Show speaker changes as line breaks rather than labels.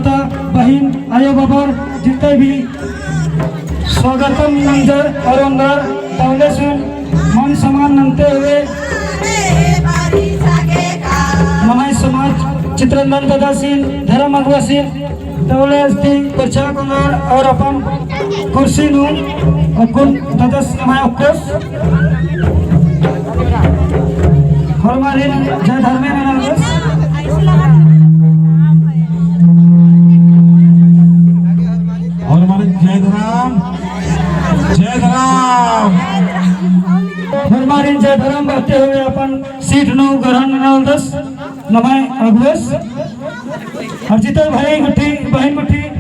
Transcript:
आयो बाबर जितने भी स्वागतम नंदर और अंदर पहले सुन मन समान नंते हुए नमाय समाज चित्रनंदन दादासीन धर्म अगवासीन तवले अस्ति प्रचार कुमार और अपन कुर्सी नु अकुन दादास नमाय अक्कोस हरमारिन जय धर्मे ननागस हरमारिन जय धर्म बहते हुए अपन सीट नु ग्रहण नलदस नमाय अगवस हरजित भाई मुठी बहन मुठी